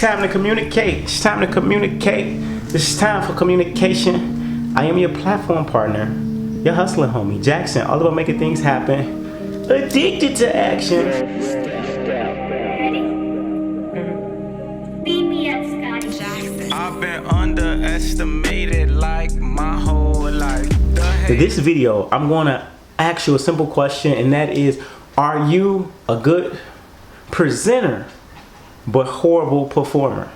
time to communicate. It's time to communicate. This is time for communication. I am your platform partner, your hustling homie, Jackson. All about making things happen. Addicted to action. I've been underestimated like my whole life. In this video, I'm going to ask you a simple question, and that is, are you a good presenter but horrible performer?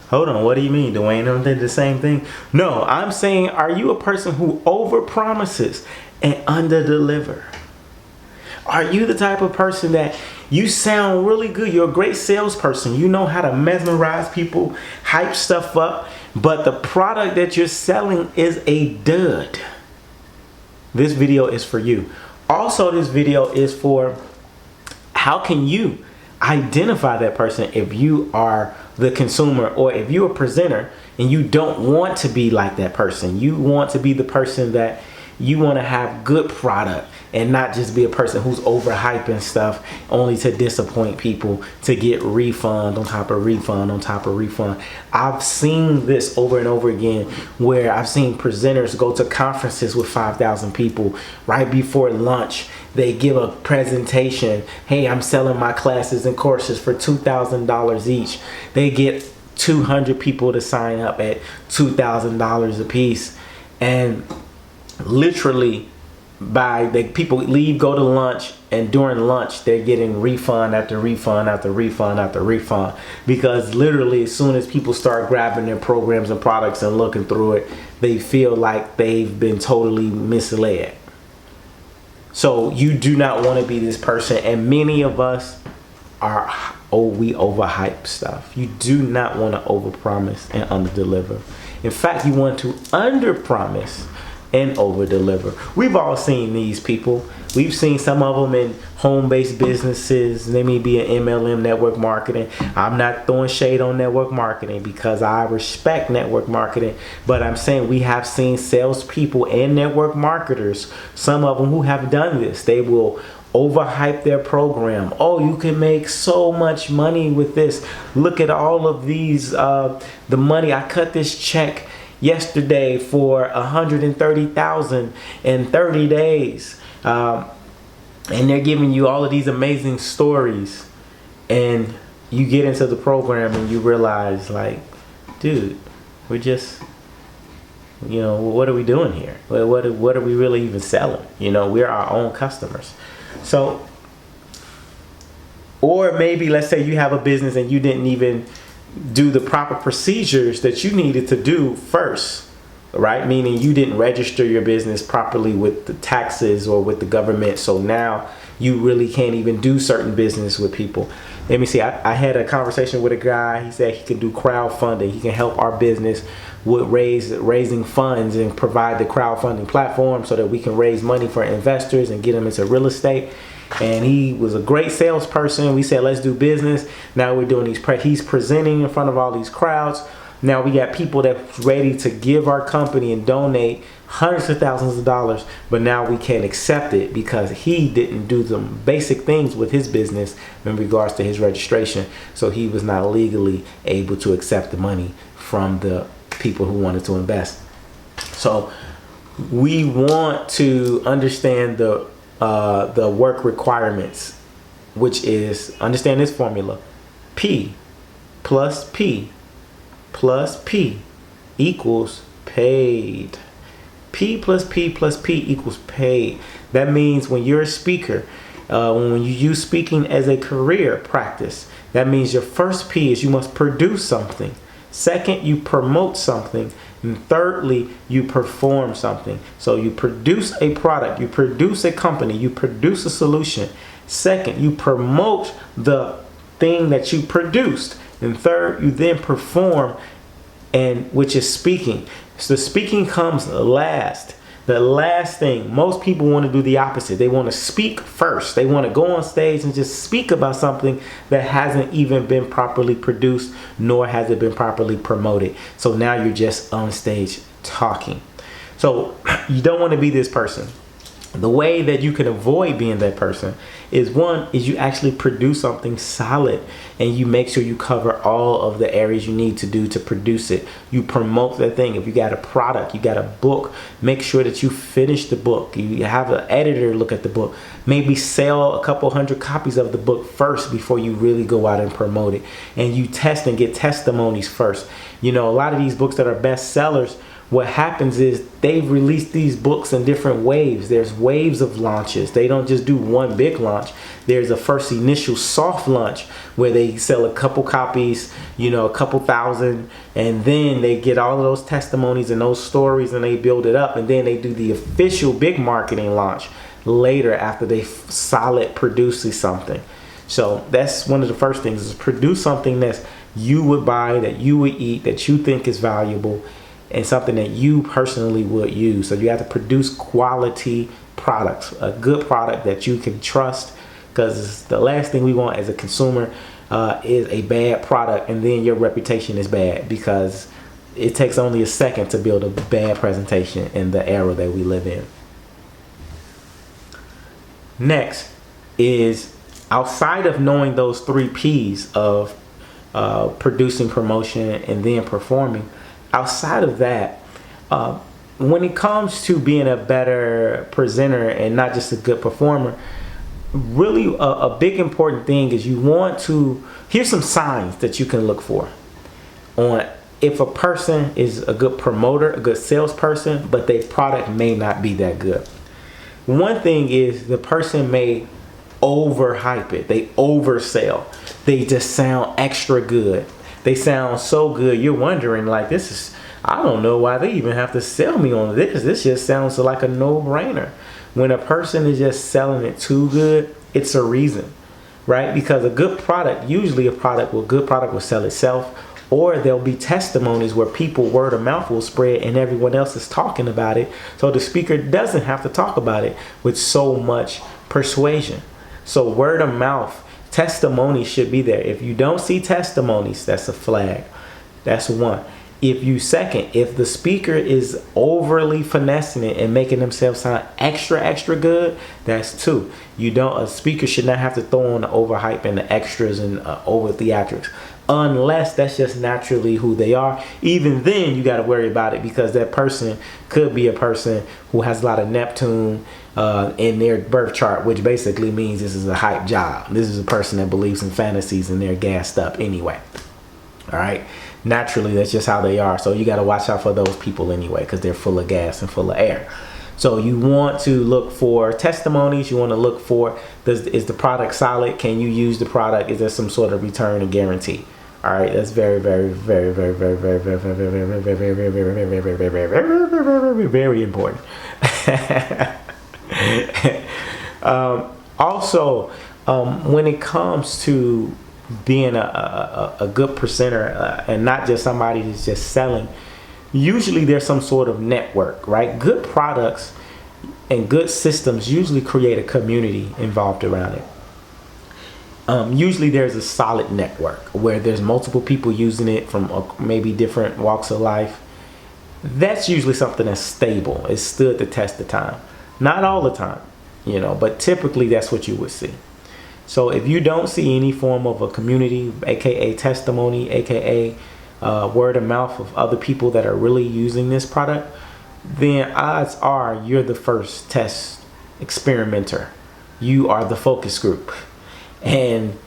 Hold on, what do you mean, Dwayne? Don't they the same thing? No, I'm saying, are you a person who over promises and under deliver? Are you the type of person that you sound really good? You're a great salesperson. You know how to mesmerize people, hype stuff up, but the product that you're selling is a dud. This video is for you. Also, this video is for how can you identify that person if you are the consumer, or if you're a presenter and you don't want to be like that person. You want to be the person that you want to have good product and not just be a person who's overhyping stuff only to disappoint people, to get refund on top of refund on top of refund. I've seen this over and over again, where I've seen presenters go to conferences with 5,000 people. Right before lunch, they give a presentation. Hey, I'm selling my classes and courses for $2,000 each. They get 200 people to sign up at $2,000 a piece, and literally people leave, go to lunch, and during lunch they're getting refund after refund after refund after refund, because literally as soon as people start grabbing their programs and products and looking through it, they feel like they've been totally misled. So you do not want to be this person, and many of us are, we overhype stuff. You do not want to overpromise and underdeliver. In fact, you want to underpromise and over-deliver. We've all seen these people. We've seen some of them in home-based businesses. They may be in MLM, network marketing. I'm not throwing shade on network marketing because I respect network marketing, but I'm saying we have seen salespeople and network marketers, some of them who have done this. They will overhype their program. Oh, you can make so much money with this. Look at all of these, the money. I cut this check yesterday for $130,000 in 30 days. And they're giving you all of these amazing stories, and you get into the program and you realize, like, dude, we're just, what are we doing here? What are we really even selling? We're our own customers. So, or maybe let's say you have a business and you didn't even do the proper procedures that you needed to do first, right? Meaning you didn't register your business properly with the taxes or with the government. So now you really can't even do certain business with people. Let me see. I had a conversation with a guy. He said he can do crowdfunding. He can help our business with raising funds and provide the crowdfunding platform so that we can raise money for investors and get them into real estate. And he was a great salesperson. We said, let's do business. Now we're doing he's presenting in front of all these crowds. Now we got people that's ready to give our company and donate hundreds of thousands of dollars, but now we can't accept it because he didn't do the basic things with his business in regards to his registration. So he was not legally able to accept the money from the people who wanted to invest. So we want to understand the work requirements, which is, understand this formula: P plus P plus P equals paid. P plus P plus P equals paid. That means when you're a speaker, when you use speaking as a career practice, that means your first P is you must produce something. Second, you promote something. And thirdly, you perform something. So you produce a product, you produce a company, you produce a solution. Second, you promote the thing that you produced. And third, you then perform, and which is speaking. So speaking comes last. The last thing, most people want to do the opposite. They want to speak first. They want to go on stage and just speak about something that hasn't even been properly produced, nor has it been properly promoted. So now you're just on stage talking. So you don't want to be this person. The way that you can avoid being that person is, one, is you actually produce something solid and you make sure you cover all of the areas you need to do to produce it. You promote that thing. If you got a product, you got a book, make sure that you finish the book. You have an editor look at the book. Maybe sell a couple hundred copies of the book first before you really go out and promote it. And you test and get testimonies first. You know, a lot of these books that are bestsellers, what happens is they've released these books in different waves. There's waves of launches. They don't just do one big launch. There's a first initial soft launch where they sell a couple copies, you know, a couple thousand, and then they get all of those testimonies and those stories and they build it up, and then they do the official big marketing launch later after they solid producing something. So that's one of the first things, is produce something that you would buy, that you would eat, that you think is valuable, and something that you personally would use. So you have to produce quality products, a good product that you can trust, because the last thing we want as a consumer is a bad product and then your reputation is bad, because it takes only a second to build a bad presentation in the era that we live in. Next is, outside of knowing those 3 P's of producing, promotion, and then performing, outside of that, when it comes to being a better presenter and not just a good performer, really a big important thing is you want to, here's some signs that you can look for on if a person is a good promoter, a good salesperson, but their product may not be that good. One thing is the person may overhype it. They oversell. They just sound extra good. They sound so good, you're wondering, like, this is, I don't know why they even have to sell me on this. This just sounds like a no-brainer. When a person is just selling it too good, it's a reason, right? Because a good product, usually a good product will sell itself, or there'll be testimonies where people, word of mouth will spread and everyone else is talking about it. So the speaker doesn't have to talk about it with so much persuasion. So word of mouth, testimonies should be there. If you don't see testimonies, that's a flag. That's one. If the speaker is overly finessing it and making themselves sound extra good, that's 2. A speaker should not have to throw on the overhype and the extras and over theatrics, unless that's just naturally who they are. Even then, you got to worry about it, because that person could be a person who has a lot of Neptune in their birth chart, which basically means this is a hype job. This is a person that believes in fantasies and they're gassed up anyway. All right. Naturally, that's just how they are. So you got to watch out for those people anyway, because they're full of gas and full of air. So you want to look for testimonies. You want to look for, is the product solid? Can you use the product? Is there some sort of return or guarantee? All right, that's very, very, very, very, very, very, very, very, very, very, very, very, very, very, very, very, very, very important. Also, when it comes to being a good presenter and not just somebody who's just selling, usually there's some sort of network, right? Good products and good systems usually create a community involved around it. Usually there's a solid network where there's multiple people using it from maybe different walks of life. That's usually something that's stable. It's stood the test of time. Not all the time, but typically that's what you would see. So if you don't see any form of a community, aka testimony, aka word of mouth of other people that are really using this product, then odds are you're the first test experimenter. You are the focus group. And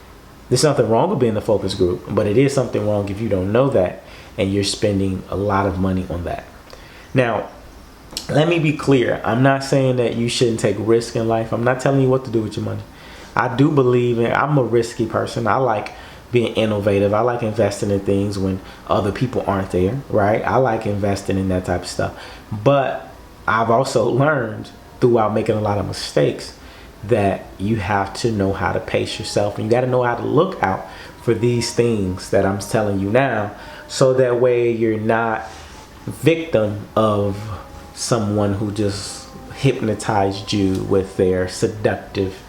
there's nothing wrong with being the focus group, but it is something wrong if you don't know that and you're spending a lot of money on that. Now, let me be clear. I'm not saying that you shouldn't take risk in life. I'm not telling you what to do with your money. I do believe I'm a risky person. I like being innovative. I like investing in things when other people aren't there, right? I like investing in that type of stuff. But I've also learned throughout making a lot of mistakes that you have to know how to pace yourself, and you got to know how to look out for these things that I'm telling you now, so that way you're not victim of someone who just hypnotized you with their seductive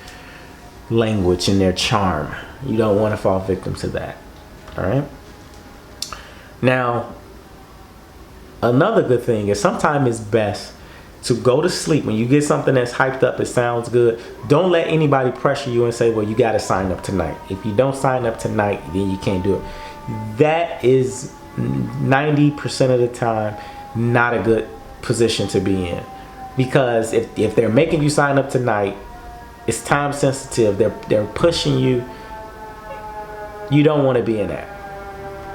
language and their charm. You don't want to fall victim to that. All right. Now, another good thing is sometimes it's best to go to sleep. When you get something that's hyped up, it sounds good, don't let anybody pressure you and say, well, you got to sign up tonight. If you don't sign up tonight, then you can't do it. That is 90% of the time not a good position to be in, because if they're making you sign up tonight, it's time sensitive, they're pushing you. You don't want to be in that.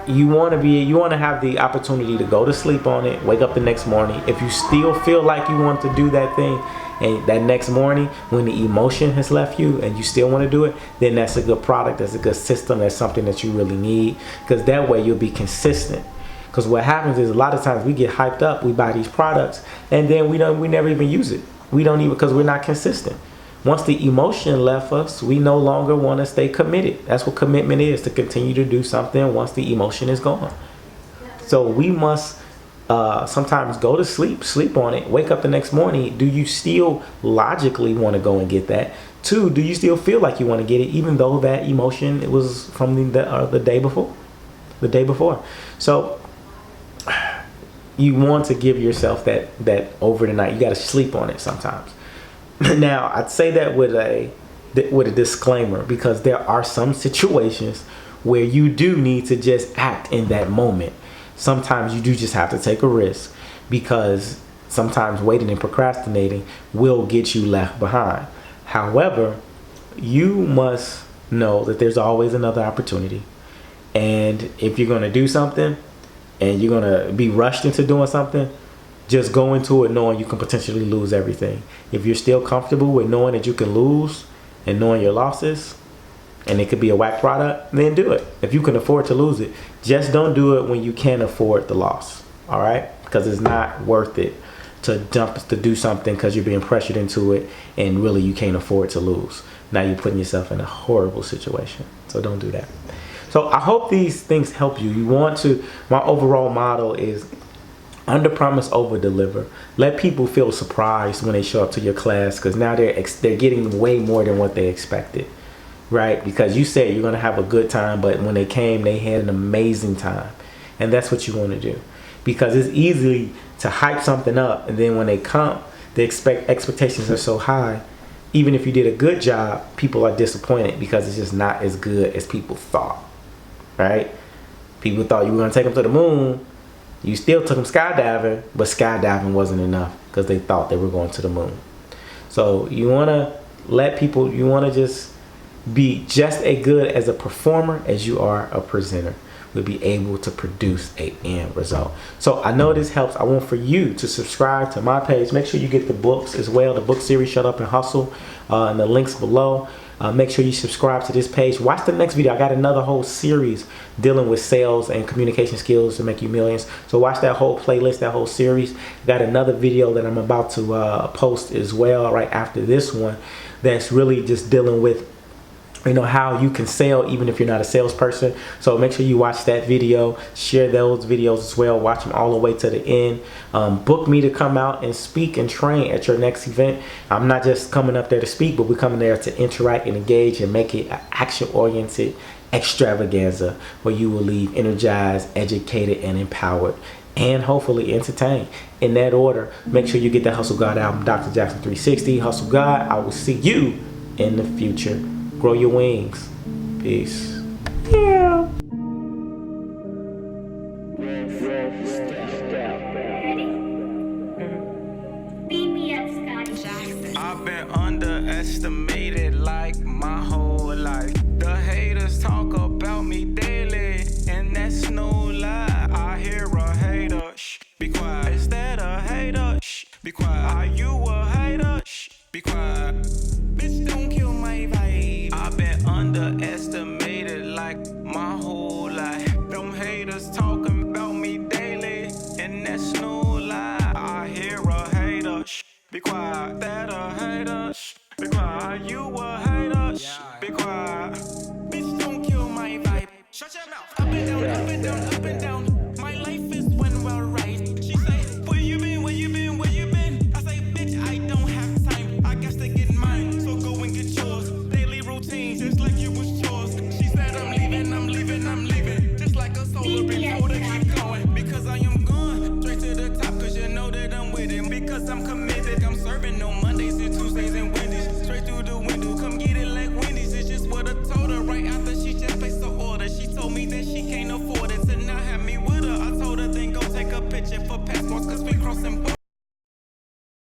You want to have the opportunity to go to sleep on it, wake up the next morning. If you still feel like you want to do that thing, and that next morning when the emotion has left you and you still want to do it, then that's a good product, that's a good system, that's something that you really need, because that way you'll be consistent. Because what happens is a lot of times we get hyped up, we buy these products, and then we never even use it. We don't even, because we're not consistent. Once the emotion left us, we no longer want to stay committed. That's what commitment is, to continue to do something once the emotion is gone. So we must sometimes go to sleep on it, wake up the next morning. Do you still logically want to go and get that? 2, do you still feel like you want to get it, even though that emotion, it was from the day before? So you want to give yourself that over the night. You got to sleep on it sometimes. Now, I'd say that with a disclaimer, because there are some situations where you do need to just act in that moment. Sometimes you do just have to take a risk, because sometimes waiting and procrastinating will get you left behind. However, you must know that there's always another opportunity. And if you're going to do something and you're going to be rushed into doing something, just go into it knowing you can potentially lose everything. If you're still comfortable with knowing that you can lose and knowing your losses, and it could be a whack product, then do it. If you can afford to lose it, just don't do it when you can't afford the loss. All right? Because it's not worth it to do something because you're being pressured into it and really you can't afford to lose. Now you're putting yourself in a horrible situation. So don't do that. So I hope these things help you. My overall model is under promise, over deliver. Let people feel surprised when they show up to your class, because now they're getting way more than what they expected, right? Because you said you're going to have a good time, but when they came, they had an amazing time. And that's what you want to do, because it's easy to hype something up, and then when they come, the expectations are so high. Even if you did a good job, people are disappointed because it's just not as good as people thought, right? People thought you were going to take them to the moon. You still took them skydiving, but skydiving wasn't enough because they thought they were going to the moon. So you want to just be just as good as a performer as you are a presenter. Will be able to produce an end result. So I know this helps. I want for you to subscribe to my page. Make sure you get the books as well, the book series Shut Up and Hustle, and the links below. Make sure you subscribe to this page. Watch the next video. I got another whole series dealing with sales and communication skills to make you millions. So watch that whole playlist, that whole series. Got another video that I'm about to post as well right after this one, that's really just dealing with how you can sell even if you're not a salesperson. So make sure you watch that video, share those videos as well, watch them all the way to the end. Book me to come out and speak and train at your next event. I'm not just coming up there to speak, but we're coming there to interact and engage and make it an action-oriented extravaganza where you will leave energized, educated, and empowered, and hopefully entertained. In that order, make sure you get that Hustle God album, Dr. Jackson 360. Hustle God, I will see you in the future. Grow your wings. Peace. Yeah. I've been underestimated like my whole life. The haters talk about me daily, and that's no lie. I hear a hater, shh, be quiet. Is that a hater? Shh, be quiet. Are you a hater? Shh, be quiet. Bitch, don't kill my vibe. I've been underestimated like my whole life. Them haters talking about me daily, and that's no lie. I hear a hater, shh, be quiet. That a hater, shh, be quiet. You a hater, shh, be quiet. Bitch, don't kill my vibe. Shut your mouth. Up and down, up and down, up and down.